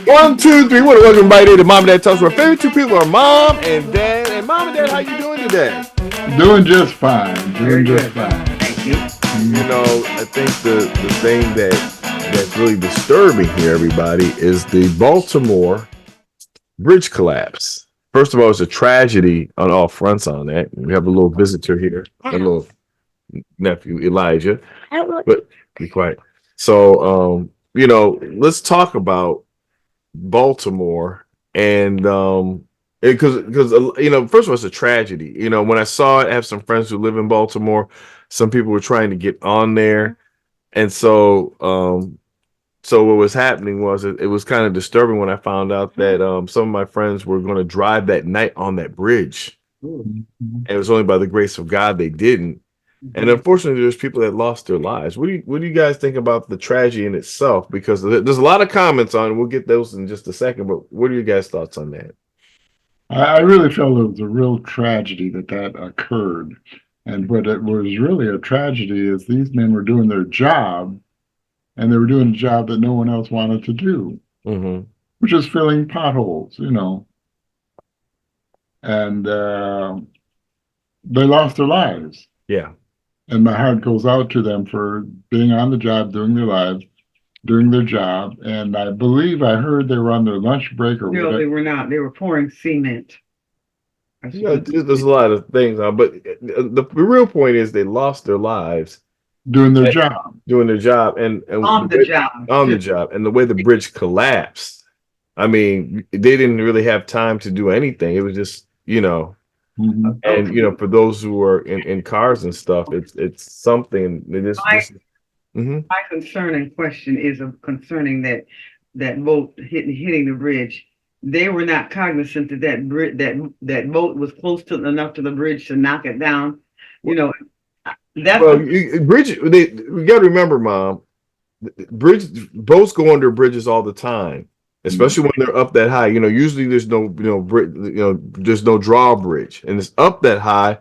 One, two, three. What welcome everybody to Mom and Dad Talks. Where favorite two people are Mom and Dad. And Mom and Dad, how you doing today? Doing just fine. Very Doing just good. fine. Thank you. I think the thing that's really disturbing here, everybody, is the Baltimore bridge collapse. First of all, it's a tragedy on all fronts on that. We have a little visitor here, a little nephew, Elijah. But be quiet. So, let's talk about Baltimore and because first of all, it's a tragedy. When I saw it, I have some friends who live in Baltimore. Some people were trying to get on there, and so what was happening was it was kind of disturbing when I found out that some of my friends were going to drive that night on that bridge, Mhm. and it was only by the grace of God they didn't. And unfortunately, there's people that lost their lives. What do you guys think about the tragedy in itself? Because there's a lot of comments on it. We'll get those in just a second. But what are your guys' thoughts on that? I really felt it was a real tragedy that occurred. And what it was really a tragedy is these men were doing their job, and they were doing a job that no one else wanted to do, Mm-hmm. which is filling potholes. And they lost their lives. Yeah. And my heart goes out to them for being on the job, doing their job. And I believe I heard they were on their lunch break or No, whatever. they were not. They were pouring cement. There's a lot of things on, but the real point is they lost their lives Doing their job. doing their job, and On the job. on the job, and the way the bridge collapsed. I mean, they didn't really have time to do anything. It was just, Mhm. and for those who are in cars and stuff, it's something. They My hmm my concern and question is concerning that boat hitting the bridge. They were not cognizant that that boat was close to enough to the bridge to knock it down. You know, that's Well, we got to remember, Mom. Bridge boats go under bridges all the time, especially when they're up that high. Usually there's no there's no drawbridge, and it's up that high,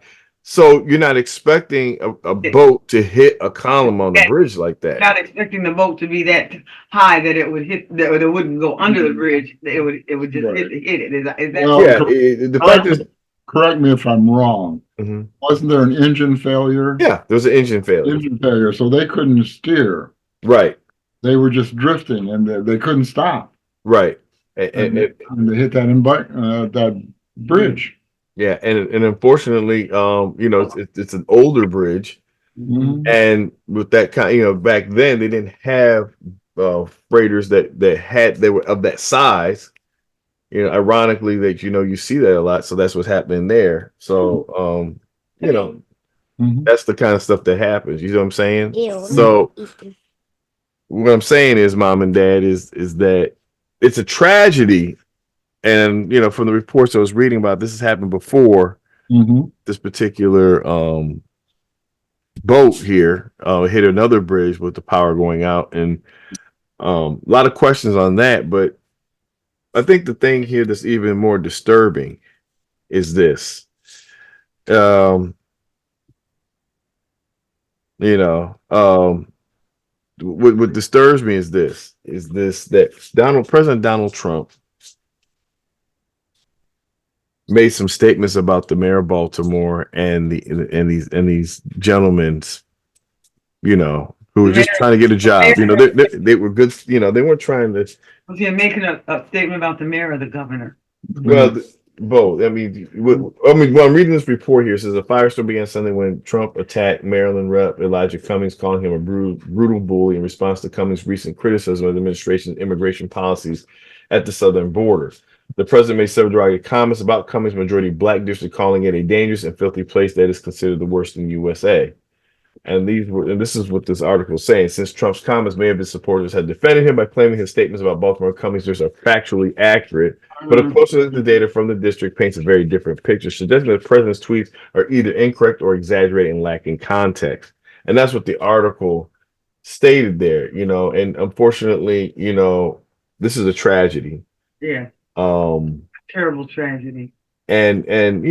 so you're not expecting a boat to hit a column on the that bridge like that. not expecting the boat to be that high that it would hit that it wouldn't go under the bridge. It would just Right. hit it. Is that Well, Yeah, the fact is, correct me if I'm wrong. mhm. Wasn't there an engine failure? Yeah, there's an engine failure, Engine failure, so they couldn't steer. right, They were just drifting, and they couldn't stop. right, And, and and they hit that bridge. yeah, and unfortunately, it's an older bridge. Mhm. And with that kind, back then they didn't have freighters that were of that size. Ironically, that you see that a lot. So that's what's happening there. So Mhm. that's the kind of stuff that happens. You know what I'm saying? Ew. So what I'm saying is, Mom and Dad, is that it's a tragedy. And from the reports I was reading about, this has happened before. Mhm. This particular boat here hit another bridge with the power going out, and a lot of questions on that. But I think the thing here that's even more disturbing is this. um you know what disturbs me is this that President Donald Trump made some statements about the mayor of Baltimore and these gentlemen's, who were just trying to get a job. They were good. They weren't trying to. was he making a statement about the mayor or the governor? Well, both. I mean, well, I'm reading this report here. It says a firestorm began Sunday when Trump attacked Maryland Rep. Elijah Cummings, calling him a brutal bully in response to Cummings' recent criticism of the administration's immigration policies at the southern border. The president made several derogatory comments about Cummings' majority black district, calling it a dangerous and filthy place that is considered the worst in USA. And this is what this article is saying. Since Trump's comments, many of his supporters had defended him by claiming his statements about Baltimore Cummings are factually accurate. But a closer look at the data from the district paints a very different picture, suggesting that the president's tweets are either incorrect or exaggerated and lacking context. And that's what the article stated there, and unfortunately, this is a tragedy. Yeah, Um, terrible tragedy. and when,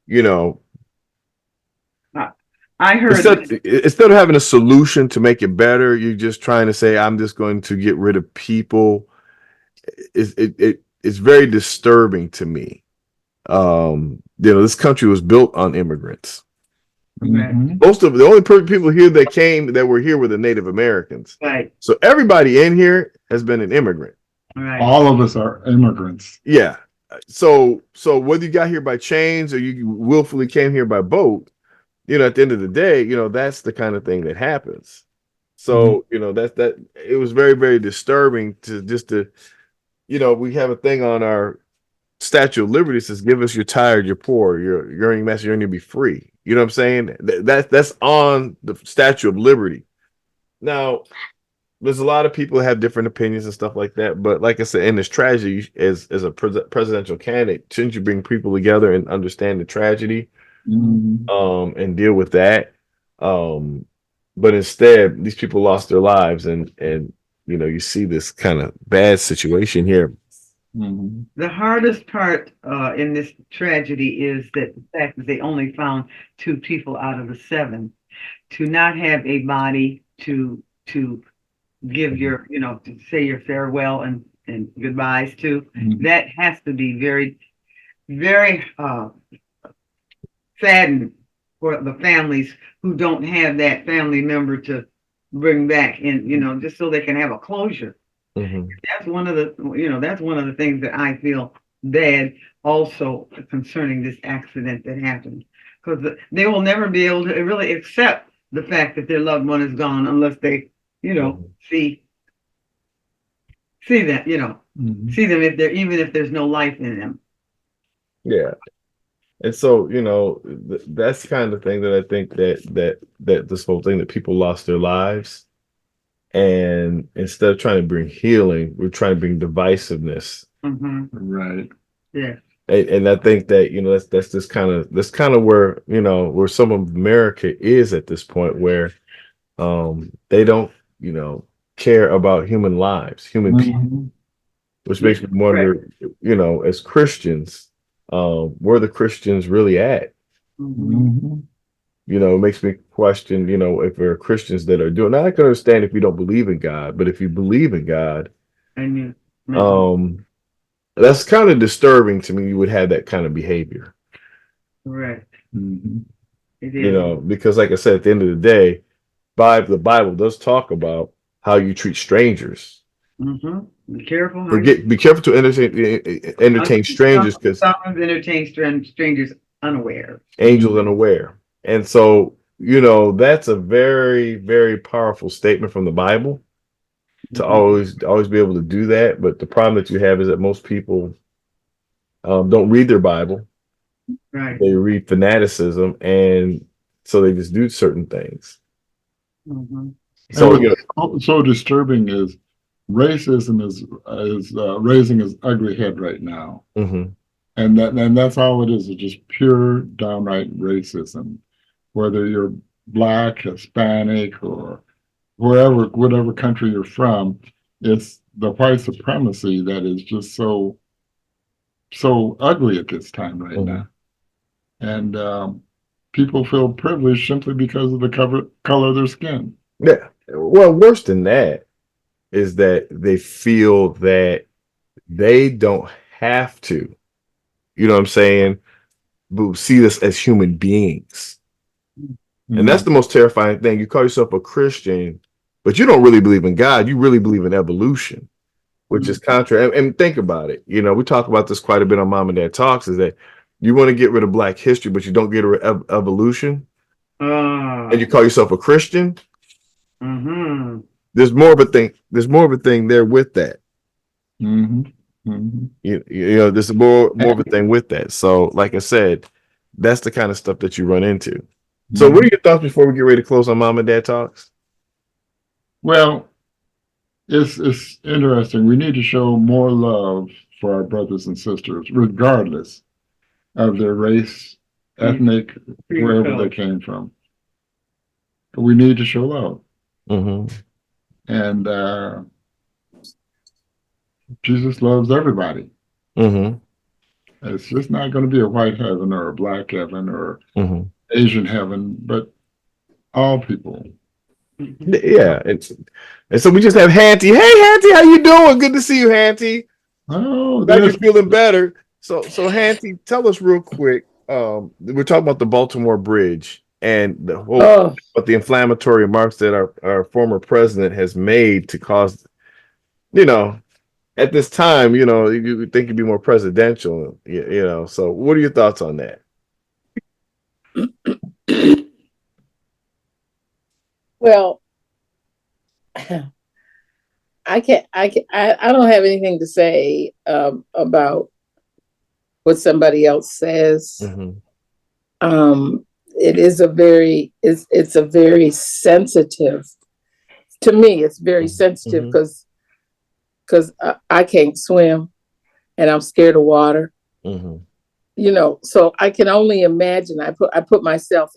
you know, I, I heard Instead of having a solution to make it better, you're just trying to say, I'm just going to get rid of people. It's very disturbing to me. This country was built on immigrants. Mhm. Most of the only people here that were here were the Native Americans. right, So everybody in here has been an immigrant. right, All of us are immigrants. Yeah. So whether you got here by chains or you willfully came here by boat, at the end of the day, that's the kind of thing that happens. So, that it was very, very disturbing we have a thing on our Statue of Liberty says, give us you're tired, you're poor, you're earning master, you're going to be free. You know what I'm saying? That's on the Statue of Liberty. Now, there's a lot of people that have different opinions and stuff like that. But like I said, in this tragedy, as a presidential candidate, shouldn't you bring people together and understand the tragedy, and deal with that? But instead, these people lost their lives, and you see this kind of bad situation here. Mhm. The hardest part in this tragedy is that the fact that they only found 2 people out of the 7. To not have a body to give your, to say your farewell and goodbyes to, Mhm. that has to be very, very saddened for the families who don't have that family member to bring back and, just so they can have a closure. Mm-hmm. That's one of the things that I feel bad also concerning this accident that happened, because they will never be able to really accept the fact that their loved one is gone unless they, see that, Mhm. see them even if there's no life in them. Yeah. And so, that's kind of thing that I think that this whole thing that people lost their lives. And instead of trying to bring healing, we're trying to bring divisiveness. Mm-hmm. Right. Yeah. And I think that, that's kind of where, where some of America is at this point, where they don't, care about human lives, human people, Mhm. which makes me wonder, as Christians, where the Christians really at? Mm-hmm. Mhm. It makes me question, if there are Christians that are doing. Now, I can understand if you don't believe in God, but if you believe in God, And that's kind of disturbing to me. You would have that kind of behavior, correct. Mhm. It is. because like I said, at the end of the day, the Bible does talk about how you treat strangers. Mm-hmm. Be careful. Be careful to entertain strangers, because Sometimes entertain strangers unaware. angels unaware. And so, that's a very, very powerful statement from the Bible to always be able to do that. But the problem that you have is that most people don't read their Bible. Right. They read fanaticism, and so they just do certain things. Mm-hmm. So, And what's so disturbing is racism is raising its ugly head right now, mhm, and that's all it is. It's just pure, downright racism. Whether you're black, Hispanic, or whatever country you're from, it's the white supremacy that is just so ugly at this time right mhm. now, and people feel privileged simply because of the color of their skin. Yeah. Well, worse than that is that they feel that they don't have to, what I'm saying, but see us as human beings. And that's Mhm. the most terrifying thing. You call yourself a Christian, but you don't really believe in God. You really believe in evolution, which is contrary. And think about it. We talk about this quite a bit on Mom and Dad Talks, is that you want to get rid of Black history, but you don't get rid of evolution, and you call yourself a Christian. Mm-hmm. There's more of a thing. There's more of a thing there with that. Mhm. Mhm. There's more of a thing with that. So, like I said, that's the kind of stuff that you run into. So, what are your thoughts before we get ready to close on Mom and Dad Talks? Well, it's interesting. We need to show more love for our brothers and sisters, regardless of their race, ethnic, wherever they came from. We need to show love. Mm-hmm. And Jesus loves everybody. Mm-hmm. It's just not going to be a white heaven or a black heaven or Mm-hmm. Asian heaven, but All people. Yeah, and so we just have Hantie. Hey, Hantie, how you doing? Good to see you, Hantie. Oh, Glad you're there's feeling better. So Hantie, tell us real quick. We're talking about the Baltimore Bridge and the whole, Oh, but the inflammatory remarks that our former president has made to cause, you know, at this time, you would think you'd be more presidential, So, what are your thoughts on that? well, I don't have anything to say about what somebody else says. Mm-hmm. It is it's a very sensitive, to me, it's very sensitive Mm-hmm. because I can't swim and I'm scared of water. Mm-hmm. So I can only imagine. I put myself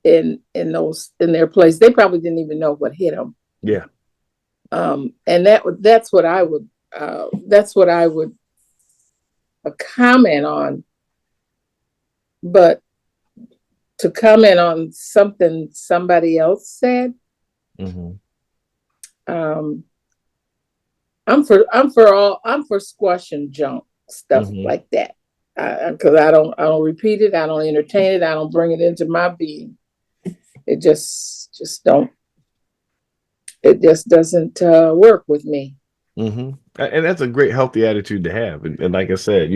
in their place. They probably didn't even know what hit them. Yeah. And that's what I would comment on. But to comment on something somebody else said, Mm-hmm. I'm for squashing junk stuff Mm-hmm. like that, because I don't repeat it, I don't entertain it, I don't bring it into my being. It just doesn't work with me. Mm-hmm. And that's a great healthy attitude to have. And like I said,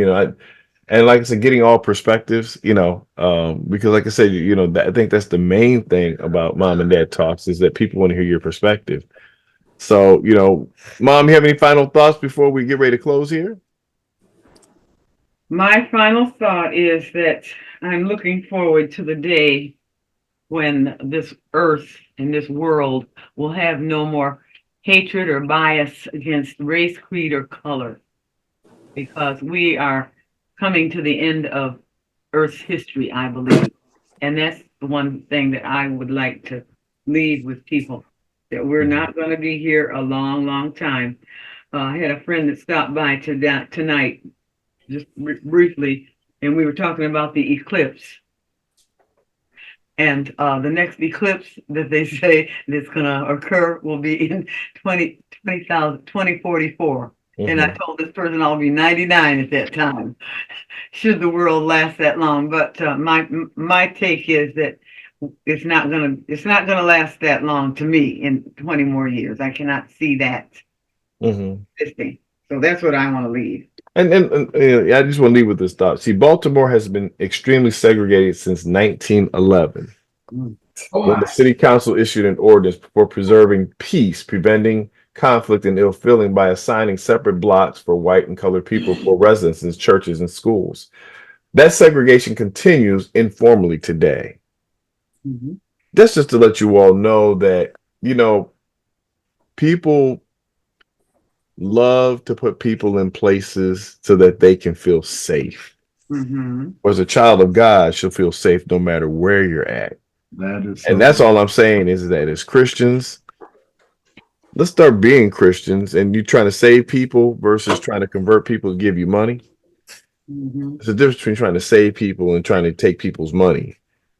and like I said, getting all perspectives, because like I said, I think that's the main thing about Mom and Dad Talks is that people want to hear your perspective. So, Mom, you have any final thoughts before we get ready to close here? My final thought is that I'm looking forward to the day when this earth and this world will have no more hatred or bias against race, creed, or color, because we are coming to the end of Earth's history, I believe. And that's the one thing that I would like to leave with people, that we're not going to be here a long, long time. I had a friend that stopped by tonight, just briefly, and we were talking about the eclipse. And the next eclipse that they say that's going to occur will be in 2044. Mm-hmm. And I told this person I'll be 99 at that time, should the world last that long. But my take is that it's not gonna last that long to me in 20 more years. I cannot see that existing. So that's what I want to leave. And I just want to leave with this thought. See, Baltimore has been extremely segregated since 1911, when the city council issued an ordinance for preserving peace, preventing conflict and ill feeling by assigning separate blocks for white and colored people for residences, churches, and schools. That segregation continues informally today. Mm-hmm. That's just to let you all know that, people love to put people in places so that they can feel safe. Mm-hmm. Or as a child of God, she'll feel safe no matter where you're at. And that's all I'm saying is that as Christians, let's start being Christians, and you trying to save people versus trying to convert people to give you money. Mm-hmm. There's a difference between trying to save people and trying to take people's money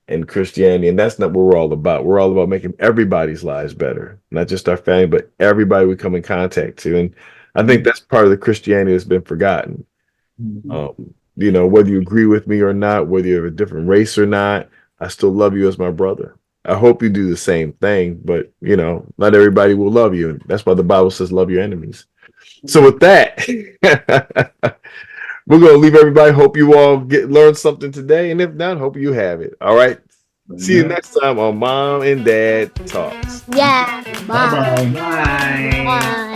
in Christianity. And that's not what we're all about. We're all about making everybody's lives better, not just our family, but everybody we come in contact to. And I think that's part of the Christianity that's been forgotten. Mm-hmm. Whether you agree with me or not, whether you have a different race or not, I still love you as my brother. I hope you do the same thing, but not everybody will love you. That's why the Bible says love your enemies. So with that, we're going to leave everybody. Hope you all learn something today. And if not, hope you have it. All right. See you next time on Mom and Dad Talks. Yeah. Bye. Bye-bye. Bye. Bye.